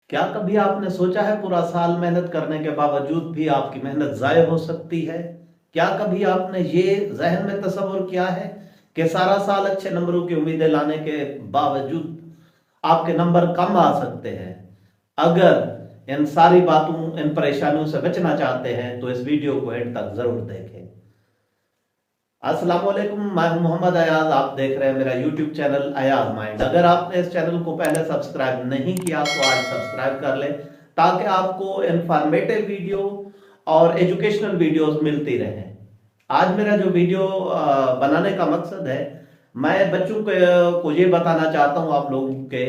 क्या कभी आपने सोचा है पूरा साल मेहनत करने के बावजूद भी आपकी मेहनत जाया हो सकती है? क्या कभी आपने ये जहन में तस्वुर किया है कि सारा साल अच्छे नंबरों की उम्मीदें लाने के बावजूद आपके नंबर कम आ सकते हैं? अगर इन सारी बातों इन परेशानियों से बचना चाहते हैं तो इस वीडियो को एंड तक जरूर देखें। अस्सलाम वालेकुम, मैं हूं मोहम्मद अयाज। आप देख रहे हैं मेरा यूट्यूब चैनल अयाज माइंड। अगर आपने इस चैनल को पहले सब्सक्राइब नहीं किया तो आज सब्सक्राइब कर लें ताकि आपको इंफॉर्मेटिव वीडियो और एजुकेशनल वीडियोस मिलती रहें। आज मेरा जो वीडियो बनाने का मकसद है, मैं बच्चों को ये बताना चाहता हूं आप लोगों के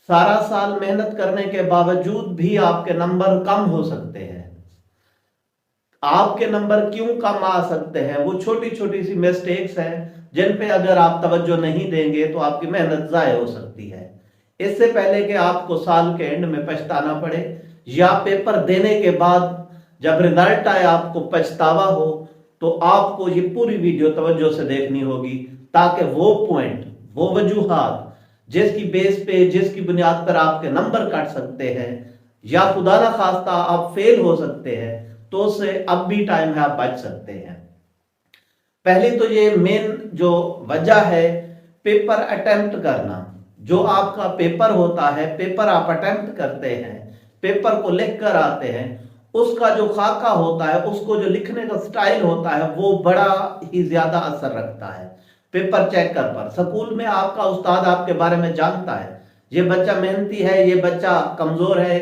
सारा साल मेहनत करने के बावजूद भी आपके नंबर कम हो सकते हैं। आपके नंबर क्यों कम आ सकते हैं? वो छोटी छोटी सी मिस्टेक्स हैं जिन पे अगर आप तवज्जो नहीं देंगे तो आपकी मेहनत जाया हो सकती है। इससे पहले कि आपको साल के एंड में पछताना पड़े या पेपर देने के बाद जब रिजल्ट आए आपको पछतावा हो, तो आपको ये पूरी वीडियो तवज्जो से देखनी होगी ताकि वो पॉइंट, वो वजूहात जिसकी बेस पे, जिसकी बुनियाद पर आपके नंबर कट सकते हैं या खुदा ना खास्ता आप फेल हो सकते हैं, तो उससे अब भी टाइम है, आप बच सकते हैं। पहली तो ये मेन जो वजह है, पेपर अटेम्प्ट करना। जो आपका पेपर होता है, पेपर आप अटेम्प्ट करते हैं, पेपर को लिख कर आते हैं, उसका जो खाका होता है, उसको जो लिखने का स्टाइल होता है, वो बड़ा ही ज्यादा असर रखता है पेपर चेकर पर। स्कूल में आपका उस्ताद आपके बारे में जानता है, ये बच्चा मेहनती है, ये बच्चा कमजोर है,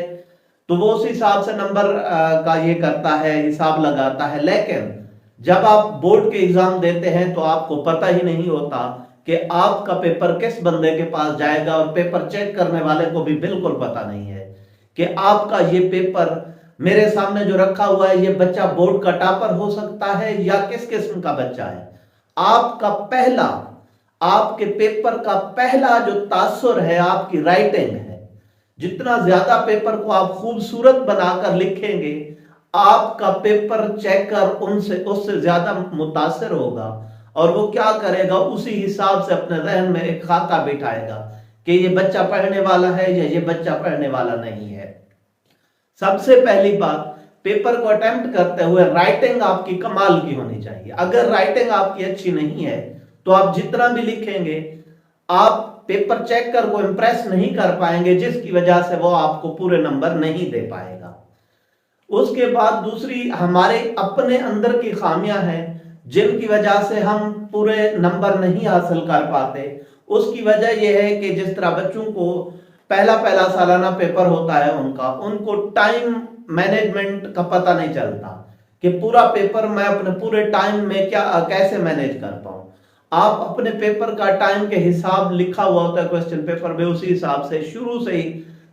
तो वो उस हिसाब से नंबर का ये करता है, हिसाब लगाता है। लेकिन जब आप बोर्ड के एग्जाम देते हैं तो आपको पता ही नहीं होता कि आपका पेपर किस बंदे के पास जाएगा, और पेपर चेक करने वाले को भी बिल्कुल पता नहीं है कि आपका ये पेपर मेरे सामने जो रखा हुआ है, ये बच्चा बोर्ड का टॉपर हो सकता है या किस किस्म का बच्चा है। आपका पहला, आपके पेपर का पहला जो तासुर है आपकी राइटिंग है। जितना ज्यादा पेपर को आप खूबसूरत बनाकर लिखेंगे, आपका पेपर चेकर उनसे उससे ज्यादा मुतासिर होगा, और वो क्या करेगा, उसी हिसाब से अपने जहन में एक खाता बिठाएगा कि ये बच्चा पढ़ने वाला है या ये बच्चा पढ़ने वाला नहीं है। सबसे पहली बात, पेपर को अटेम्प्ट करते हुए राइटिंग आपकी कमाल की होनी चाहिए। अगर राइटिंग आपकी अच्छी नहीं है तो आप जितना भी लिखेंगे, आप पेपर चेक कर को इंप्रेस नहीं कर पाएंगे, जिसकी वजह से वो आपको पूरे नंबर नहीं दे पाएगा। उसके बाद दूसरी हमारे अपने अंदर की खामियां हैं जिनकी वजह से हम पूरे नंबर नहीं हासिल कर पाते। उसकी वजह यह है कि जिस तरह बच्चों को पहला पहला सालाना पेपर होता है, उनको टाइम मैनेजमेंट का पता नहीं चलता कि पूरा पेपर मैं अपने पूरे टाइम में क्या कैसे मैनेज कर पाऊं। आप अपने पेपर का टाइम के हिसाब लिखा हुआ होता है क्वेश्चन पेपर में, उसी हिसाब से शुरू से ही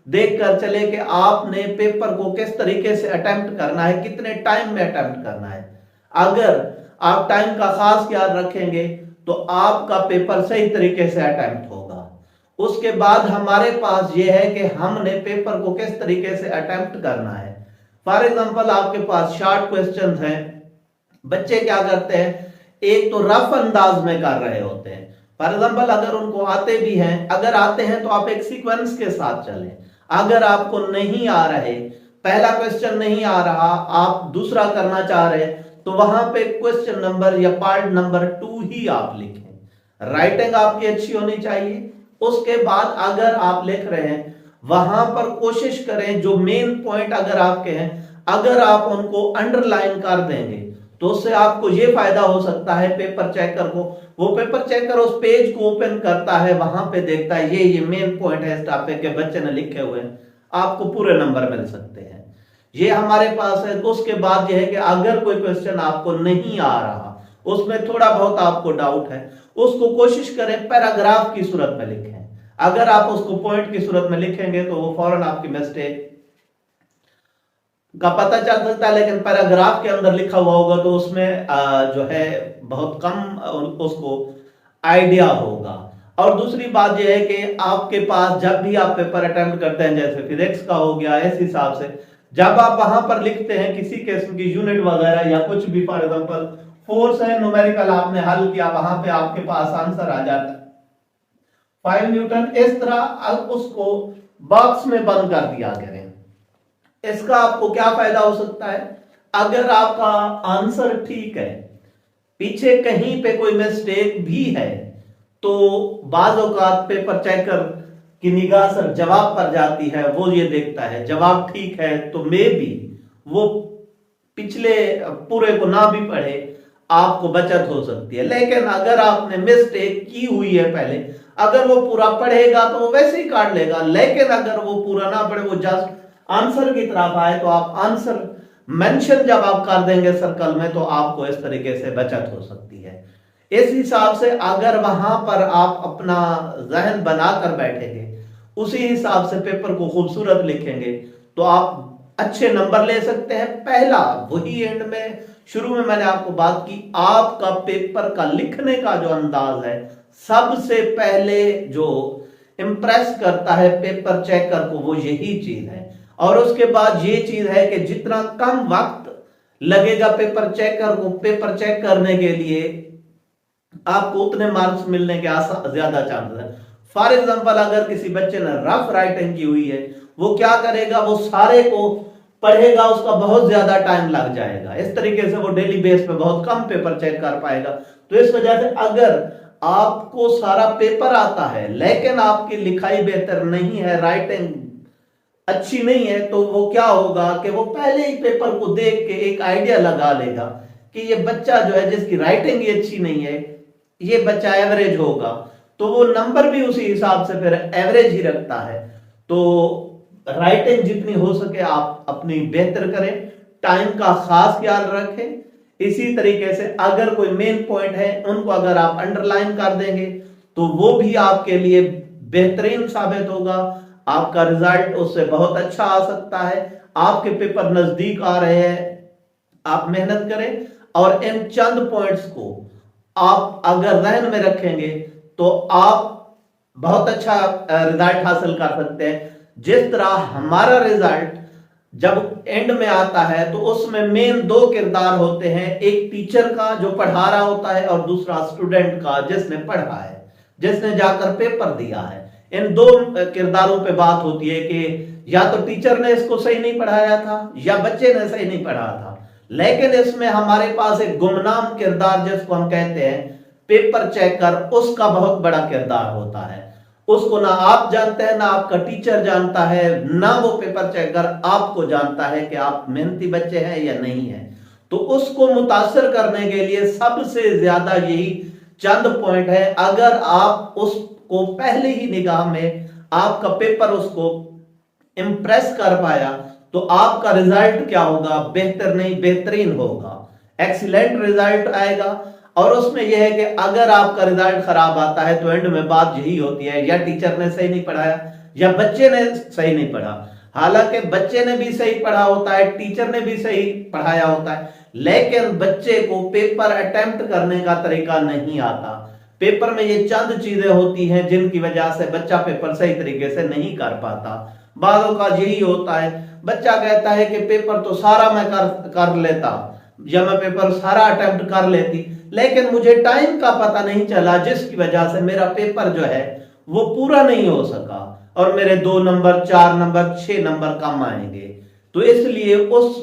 देख कर चले कि आपने पेपर को किस तरीके से अटेम्प्ट करना है, कितने टाइम में अटेम्प्ट करना है। अगर आप टाइम का खास याद रखेंगे तो आपका पेपर सही तरीके से अटेम्प्ट होगा। उसके बाद हमारे पास यह है कि हमने पेपर को किस तरीके से अटेम्प्ट करना है। फॉर एग्जांपल आपके पास शॉर्ट क्वेश्चंस हैं, बच्चे क्या करते हैं, एक तो रफ अंदाज में कर रहे होते हैं। फॉर एग्जांपल अगर उनको आते भी हैं, अगर आते हैं तो आप एक सीक्वेंस के साथ चलें। अगर आपको नहीं आ रहे, पहला क्वेश्चन नहीं आ रहा, आप दूसरा करना चाह रहे, तो वहां पे क्वेश्चन नंबर या पार्ट नंबर 2 ही आप लिखें। राइटिंग आपकी अच्छी होनी चाहिए। उसके बाद अगर आप लिख रहे हैं, वहां पर कोशिश करें जो मेन पॉइंट अगर आपके हैं, अगर आप उनको अंडरलाइन कर देंगे तो उससे आपको यह फायदा हो सकता है पेपर चेकर को। वो पेपर चेकर उस पेज को ओपन करता है, वहां पे देखता है ये मेन पॉइंट है इस टॉपिक के बच्चे ने लिखे हुए हैं, आपको पूरे नंबर मिल सकते हैं। ये हमारे पास है। उसके बाद यह है कि अगर कोई क्वेश्चन आपको नहीं आ रहा, उसमें थोड़ा बहुत आपको डाउट है, उसको कोशिश करें पैराग्राफ की सूरत में लिखें। अगर आप उसको पॉइंट की सूरत में लिखेंगे तो वो फौरन आपकी मिस्टेक का पता चल सकता है, लेकिन पैराग्राफ के अंदर लिखा हुआ होगा तो उसमें जो है बहुत कम उसको आइडिया होगा। और दूसरी बात यह है कि आपके पास जब भी आप पेपर अटेम्प्ट करते हैं, जैसे फिजिक्स का हो गया, इस हिसाब से जब आप वहां पर लिखते हैं किसी किस्म की यूनिट वगैरह या कुछ भी, फॉर एग्जांपल फोर्स है, न्यूमेरिकल आपने हल किया, वहां पे आपके पास आंसर आ जाता है 5 न्यूटन। इस तरह उसको बॉक्स में बंद कर दिया करें। इसका आपको क्या फायदा हो सकता है? अगर आपका आंसर ठीक है, पीछे कहीं पे कोई मिस्टेक भी है, तो बाज़ औक़ात पेपर चेकर की निगाह सर जवाब पर जाती है, वो ये देखता है जवाब ठीक है तो मे बी वो पिछले पूरे को ना भी पढ़े, आपको बचत हो सकती है। लेकिन अगर आपने मिस्टेक की हुई है पहले, अगर वो पूरा पढ़ेगा तो वो वैसे ही काट लेगा, लेकिन अगर वो पूरा ना पढ़े, वो जस्ट आंसर की तरफ आए, तो आप आंसर मेंशन जब आप कर देंगे सर्कल में, तो आपको इस तरीके से बचत हो सकती है। इस हिसाब से अगर वहां पर आप अपना जहन बनाकर बैठेंगे, उसी हिसाब से पेपर को खूबसूरत लिखेंगे, तो आप अच्छे नंबर ले सकते हैं। पहला वही एंड में शुरू में मैंने आपको बात की, आपका पेपर का लिखने का जो अंदाज है, सबसे पहले जो इंप्रेस करता है पेपर चेकर को, वो यही चीज है। और उसके बाद ये चीज है कि जितना कम वक्त लगेगा पेपर चेकर को पेपर चेक करने के लिए, आपको उतने मार्क्स मिलने के ज्यादा चांसेस है। फॉर एग्जांपल, अगर किसी बच्चे ने रफ राइटिंग की हुई है, वो क्या करेगा, वो सारे को पढ़ेगा, उसका बहुत ज्यादा टाइम लग जाएगा। इस तरीके से वो डेली बेस पे बहुत कम पेपर चेक कर पाएगा। तो इस वजह से अगर आपको सारा पेपर आता है लेकिन आपकी लिखाई बेहतर नहीं है, राइटिंग अच्छी नहीं है, तो वो क्या होगा कि वो पहले ही पेपर को देख के एक आइडिया लगा लेगा कि ये बच्चा जो है, जिसकी राइटिंग ही अच्छी नहीं है, ये बच्चा एवरेज होगा, तो वो नंबर भी उसी हिसाब से फिर एवरेज ही रखता है। तो राइटिंग जितनी हो सके आप अपनी बेहतर करें, टाइम का खास ख्याल रखें। इसी तरीके से अगर कोई मेन पॉइंट है, उनको अगर आप अंडरलाइन कर देंगे, तो वो भी आपके लिए बेहतरीन साबित होगा। आपका रिजल्ट उससे बहुत अच्छा आ सकता है। आपके पेपर नजदीक आ रहे हैं, आप मेहनत करें और इन चंद पॉइंट्स को आप अगर जहन में रखेंगे, तो आप बहुत अच्छा रिजल्ट हासिल कर सकते हैं। जिस तरह हमारा रिजल्ट जब एंड में आता है, तो उसमें मेन दो किरदार होते हैं, एक टीचर का जो पढ़ा रहा होता है, और दूसरा स्टूडेंट का जिसने पढ़ा है, जिसने जाकर पेपर दिया है। इन दो किरदारों पे बात होती है कि या तो टीचर ने इसको सही नहीं पढ़ाया था, या बच्चे ने सही नहीं पढ़ा था। लेकिन इसमें हमारे पास एक गुमनाम किरदार, जिसको हम कहते हैं पेपर चेकर, उसका बहुत बड़ा किरदार होता है। उसको ना आप जानते हैं, ना आपका टीचर जानता है, ना वो पेपर चेकर आपको जानता है कि आप मेहनती बच्चे हैं या नहीं है। तो उसको मुतासर करने के लिए सबसे ज्यादा यही चंद पॉइंट है। अगर आप उसको पहले ही निगाह में आपका पेपर उसको इंप्रेस कर पाया, तो आपका रिजल्ट क्या होगा, बेहतर नहीं बेहतरीन होगा, एक्सीलेंट रिजल्ट आएगा। और उसमें यह है कि अगर आपका रिजल्ट खराब आता है, तो एंड में बात यही होती है, या टीचर ने सही नहीं पढ़ाया, या बच्चे ने सही नहीं पढ़ा। हालांकि बच्चे ने भी सही पढ़ा होता है, टीचर ने भी सही पढ़ाया होता है, लेकिन बच्चे को पेपर अटेम्प्ट करने का तरीका नहीं आता। पेपर में ये चंद चीजें होती हैं जिनकी वजह से बच्चा पेपर सही तरीके से नहीं कर पाता। बालों का यही होता है, बच्चा कहता है कि पेपर तो सारा मैं कर लेता, या मैं पेपर सारा अटेम्प्ट कर लेती, लेकिन मुझे टाइम का पता नहीं चला, जिसकी वजह से मेरा पेपर जो है वो पूरा नहीं हो सका, और मेरे 2 नंबर 4 नंबर 6 नंबर कम आएंगे। तो इसलिए उस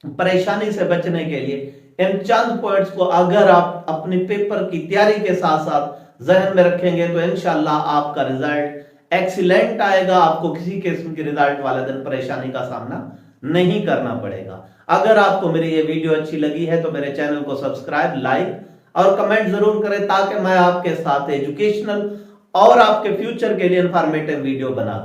परेशानी से बचने के लिए इन चंद पॉइंट्स को अगर आप अपने पेपर की तैयारी के साथ साथ जहन में रखेंगे, तो इंशाल्लाह आपका रिजल्ट एक्सीलेंट आएगा। आपको किसी किस्म के रिजल्ट वाले दिन परेशानी का सामना नहीं करना पड़ेगा। अगर आपको मेरी ये वीडियो अच्छी लगी है, तो मेरे चैनल को सब्सक्राइब, लाइक और कमेंट जरूर करें, ताकि मैं आपके साथ एजुकेशनल और आपके फ्यूचर के लिए इंफॉर्मेटिव वीडियो बनाता